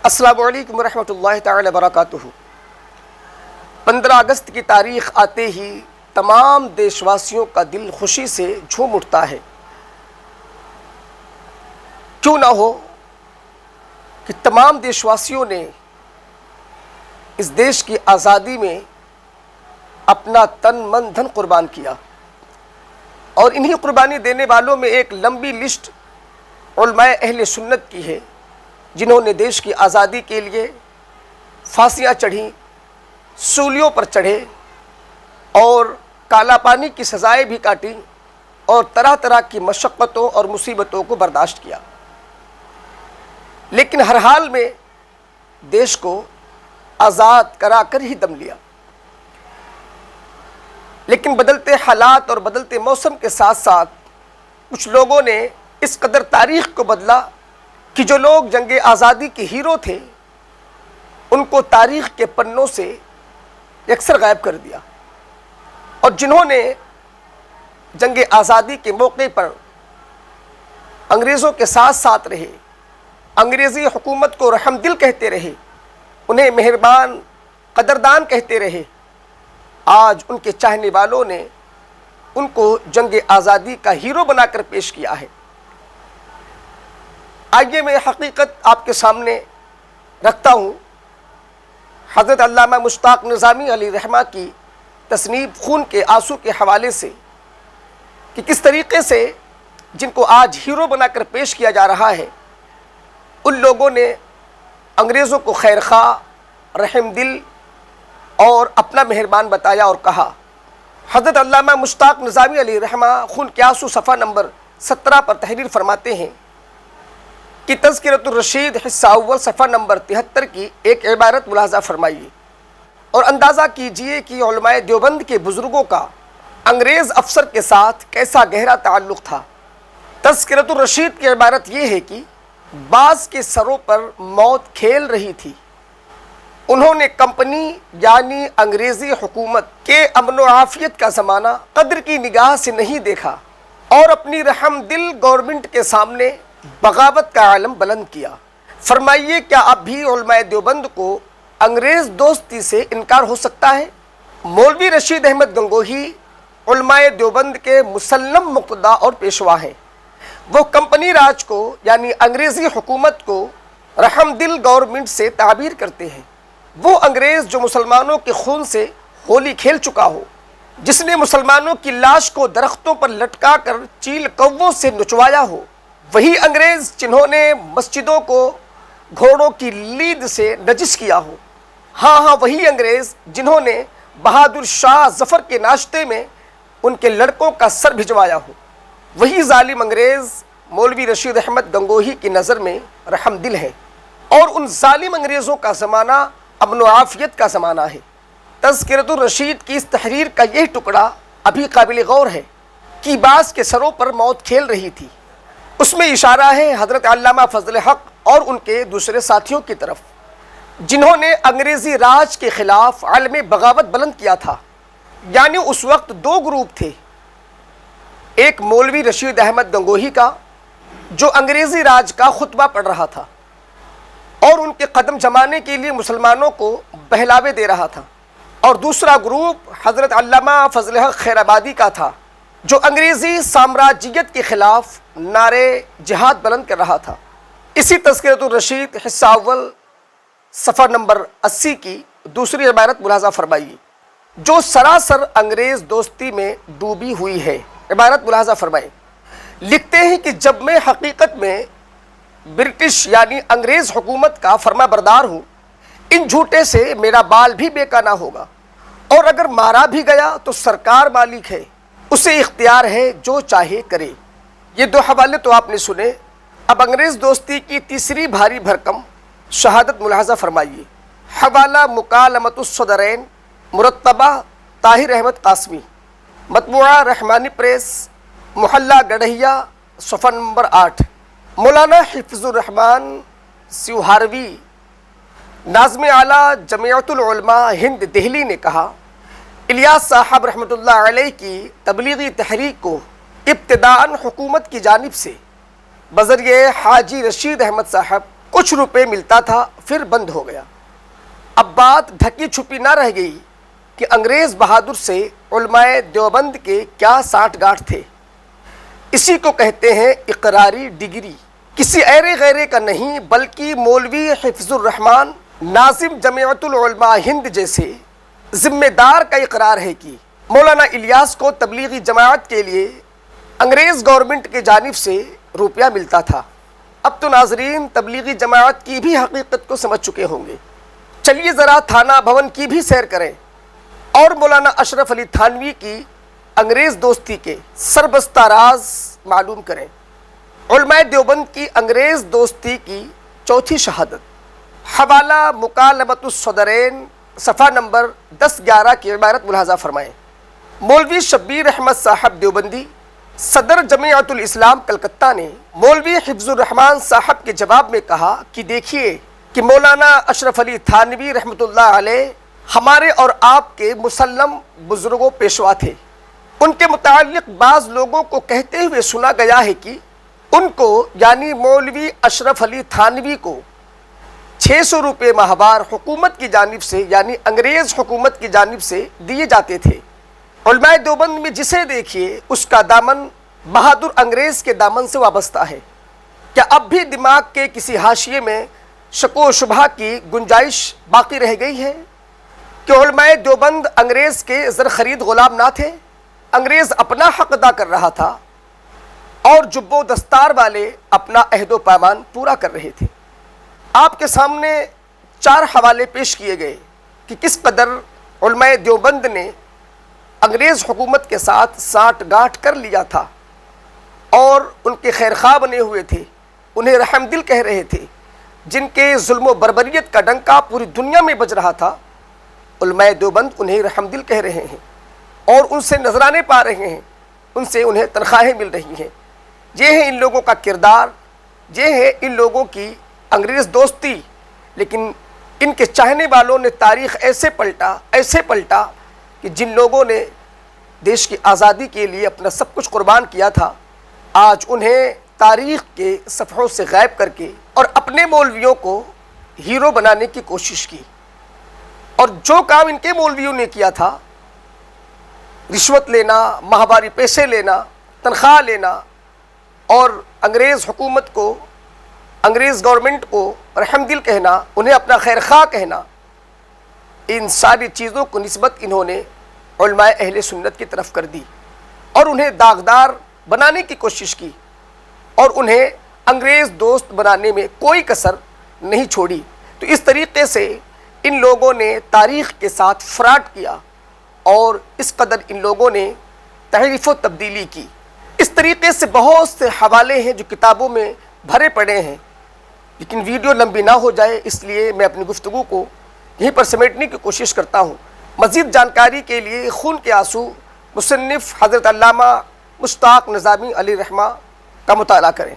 السلام علیکم ورحمۃ اللہ تعالی وبرکاتہ۔ 15 اگست کی تاریخ آتے ہی تمام دیش واسیوں کا دل خوشی سے جھوم اٹھتا ہے۔ کیوں نہ ہو کہ تمام دیش واسیوں نے اس دیش کی آزادی میں اپنا تن من دھن قربان کیا، اور انہی قربانی دینے والوں میں ایک لمبی لسٹ علماء اہل سنت کی ہے، جنہوں نے دیش کی آزادی کے لیے پھانسیاں چڑھیں، سولیوں پر چڑھے اور کالا پانی کی سزائیں بھی کاٹیں اور طرح طرح کی مشقتوں اور مصیبتوں کو برداشت کیا، لیکن ہر حال میں دیش کو آزاد کرا کر ہی دم لیا۔ لیکن بدلتے حالات اور بدلتے موسم کے ساتھ ساتھ کچھ لوگوں نے اس قدر تاریخ کو بدلا کہ جو لوگ جنگ آزادی کے ہیرو تھے ان کو تاریخ کے پنوں سے یکسر غائب کر دیا، اور جنہوں نے جنگ آزادی کے موقع پر انگریزوں کے ساتھ ساتھ رہے، انگریزی حکومت کو رحم دل کہتے رہے، انہیں مہربان قدردان کہتے رہے، آج ان کے چاہنے والوں نے ان کو جنگ آزادی کا ہیرو بنا کر پیش کیا ہے۔ آئیے میں حقیقت آپ کے سامنے رکھتا ہوں۔ حضرت علامہ مشتاق نظامی علیہ رحمہ کی تصنیف خون کے آنسو کے حوالے سے کہ کس طریقے سے جن کو آج ہیرو بنا کر پیش کیا جا رہا ہے، ان لوگوں نے انگریزوں کو خیر خواہ، رحم دل اور اپنا مہربان بتایا اور کہا۔ حضرت علامہ مشتاق نظامی علیہ رحمہ خون کے آنسو صفحہ نمبر 17 پر تحریر فرماتے ہیں کہ تذکرۃ الرشید حصہ اول صفحہ نمبر 73 کی ایک عبارت ملاحظہ فرمائیے اور اندازہ کیجئے کہ علماء دیوبند کے بزرگوں کا انگریز افسر کے ساتھ کیسا گہرا تعلق تھا۔ تذکرۃ الرشید کی عبارت یہ ہے کہ بعض کے سروں پر موت کھیل رہی تھی، انہوں نے کمپنی یعنی انگریزی حکومت کے امن و عافیت کا زمانہ قدر کی نگاہ سے نہیں دیکھا اور اپنی رحم دل گورنمنٹ کے سامنے بغاوت کا عالم بلند کیا۔ فرمائیے کیا اب بھی علماء دیوبند کو انگریز دوستی سے انکار ہو سکتا ہے؟ مولوی رشید احمد گنگوہی علماء دیوبند کے مسلم مقتدا اور پیشوا ہیں۔ وہ کمپنی راج کو یعنی انگریزی حکومت کو رحم دل گورنمنٹ سے تعبیر کرتے ہیں۔ وہ انگریز جو مسلمانوں کے خون سے ہولی کھیل چکا ہو، جس نے مسلمانوں کی لاش کو درختوں پر لٹکا کر چیل کووں سے نچوایا ہو، وہی انگریز جنہوں نے مسجدوں کو گھوڑوں کی لید سے نجس کیا ہو، ہاں وہی انگریز جنہوں نے بہادر شاہ ظفر کے ناشتے میں ان کے لڑکوں کا سر بھجوایا ہو، وہی ظالم انگریز مولوی رشید احمد گنگوہی کی نظر میں رحم دل ہے، اور ان ظالم انگریزوں کا زمانہ امن و عافیت کا زمانہ ہے۔ تذکرۃ الرشید کی اس تحریر کا یہ ٹکڑا ابھی قابل غور ہے کہ بعض کے سروں پر موت کھیل رہی تھی۔ اس میں اشارہ ہے حضرت علامہ فضل حق اور ان کے دوسرے ساتھیوں کی طرف، جنہوں نے انگریزی راج کے خلاف عالم بغاوت بلند کیا تھا۔ یعنی اس وقت دو گروپ تھے، ایک مولوی رشید احمد گنگوہی کا جو انگریزی راج کا خطبہ پڑھ رہا تھا اور ان کے قدم جمانے کے لیے مسلمانوں کو بہلاوے دے رہا تھا، اور دوسرا گروپ حضرت علامہ فضل حق خیر آبادی کا تھا جو انگریزی سامراجیت کے خلاف نعرے جہاد بلند کر رہا تھا۔ اسی تذکرۃ الرشید حصہ اول صفحہ نمبر 80 کی دوسری عبارت ملاحظہ فرمائیے جو سراسر انگریز دوستی میں ڈوبی ہوئی ہے۔ عبارت ملاحظہ فرمائیں، لکھتے ہیں کہ جب میں حقیقت میں برٹش یعنی انگریز حکومت کا فرما بردار ہوں، ان جھوٹے سے میرا بال بھی بیکا نہ ہوگا، اور اگر مارا بھی گیا تو سرکار مالک ہے، اسے اختیار ہے جو چاہے کرے۔ یہ دو حوالے تو آپ نے سنے، اب انگریز دوستی کی تیسری بھاری بھرکم شہادت ملاحظہ فرمائیے۔ حوالہ مکالمۃ الصدرین، مرتبہ طاہر احمد قاسمی، مطبوعہ رحمانی پریس، محلہ گڑھیا، صفحہ نمبر 8۔ مولانا حفظ الرحمن سیوہاروی، ناظم اعلیٰ جمعیت العلماء ہند دہلی نے کہا، الیاس صاحب رحمۃ اللہ علیہ کی تبلیغی تحریک کو ابتداءً حکومت کی جانب سے بذریعہ حاجی رشید احمد صاحب کچھ روپے ملتا تھا، پھر بند ہو گیا۔ اب بات ڈھکی چھپی نہ رہ گئی کہ انگریز بہادر سے علماء دیوبند کے کیا سانٹھ گانٹھ تھے۔ اسی کو کہتے ہیں اقراری ڈگری، کسی ایرے غیرے کا نہیں بلکہ مولوی حفظ الرحمان ناظم جمعیت العلماء ہند جیسے ذمہ دار کا اقرار ہے کہ مولانا الیاس کو تبلیغی جماعت کے لیے انگریز گورنمنٹ کی جانب سے روپیہ ملتا تھا۔ اب تو ناظرین تبلیغی جماعت کی بھی حقیقت کو سمجھ چکے ہوں گے۔ چلیے ذرا تھانہ بھون کی بھی سیر کریں اور مولانا اشرف علی تھانوی کی انگریز دوستی کے سربستہ راز معلوم کریں۔ علماء دیوبند کی انگریز دوستی کی چوتھی شہادت، حوالہ مکالمۃ الصدرین صفحہ نمبر 10-11 کی عبارت ملاحظہ فرمائیں۔ مولوی شبیر احمد صاحب دیوبندی صدر جمعیت الاسلام کلکتہ نے مولوی حفظ الرحمان صاحب کے جواب میں کہا کہ دیکھیے کہ مولانا اشرف علی تھانوی رحمۃ اللہ علیہ ہمارے اور آپ کے مسلم بزرگوں پیشوا تھے۔ ان کے متعلق بعض لوگوں کو کہتے ہوئے سنا گیا ہے کہ ان کو یعنی مولوی اشرف علی تھانوی کو 600 روپے ماہوار حکومت کی جانب سے یعنی انگریز حکومت کی جانب سے دیے جاتے تھے۔ علماء دیوبند میں جسے دیکھیے اس کا دامن بہادر انگریز کے دامن سے وابستہ ہے۔ کیا اب بھی دماغ کے کسی حاشیے میں شک و شبہ کی گنجائش باقی رہ گئی ہے کہ علماء دیوبند انگریز کے زر خرید غلام نہ تھے؟ انگریز اپنا حق ادا کر رہا تھا اور جب و دستار والے اپنا عہد و پیمان پورا کر رہے تھے۔ آپ کے سامنے 4 حوالے پیش کیے گئے کہ کس قدر علماء دیوبند نے انگریز حکومت کے ساتھ سانٹھ گانٹھ کر لیا تھا اور ان کے خیر خواہ بنے ہوئے تھے، انہیں رحم دل کہہ رہے تھے، جن کے ظلم و بربریت کا ڈنکا پوری دنیا میں بج رہا تھا۔ علماء دیوبند انہیں رحم دل کہہ رہے ہیں اور ان سے نذرانے پا رہے ہیں، ان سے انہیں تنخواہیں مل رہی ہیں۔ یہ ہے ان لوگوں کا کردار، یہ ہے ان لوگوں کی انگریز دوستی۔ لیکن ان کے چاہنے والوں نے تاریخ ایسے پلٹا کہ جن لوگوں نے دیش کی آزادی کے لیے اپنا سب کچھ قربان کیا تھا، آج انہیں تاریخ کے صفحوں سے غائب کر کے اور اپنے مولویوں کو ہیرو بنانے کی کوشش کی۔ اور جو کام ان کے مولویوں نے کیا تھا، رشوت لینا، ماہواری پیسے لینا، تنخواہ لینا اور انگریز حکومت کو، انگریز گورنمنٹ کو رحم دل کہنا، انہیں اپنا خیر خواہ کہنا، ان ساری چیزوں کو نسبت انہوں نے علماء اہل سنت کی طرف کر دی اور انہیں داغدار بنانے کی کوشش کی اور انہیں انگریز دوست بنانے میں کوئی کسر نہیں چھوڑی۔ تو اس طریقے سے ان لوگوں نے تاریخ کے ساتھ فراڈ کیا اور اس قدر ان لوگوں نے تحریف و تبدیلی کی۔ اس طریقے سے بہت سے حوالے ہیں جو کتابوں میں بھرے پڑے ہیں، لیکن ویڈیو لمبی نہ ہو جائے اس لیے میں اپنی گفتگو کو یہیں پر سمیٹنے کی کوشش کرتا ہوں۔ مزید جانکاری کے لیے خون کے آنسو مصنف حضرت علامہ مشتاق نظامی علیہ رحمہ کا مطالعہ کریں۔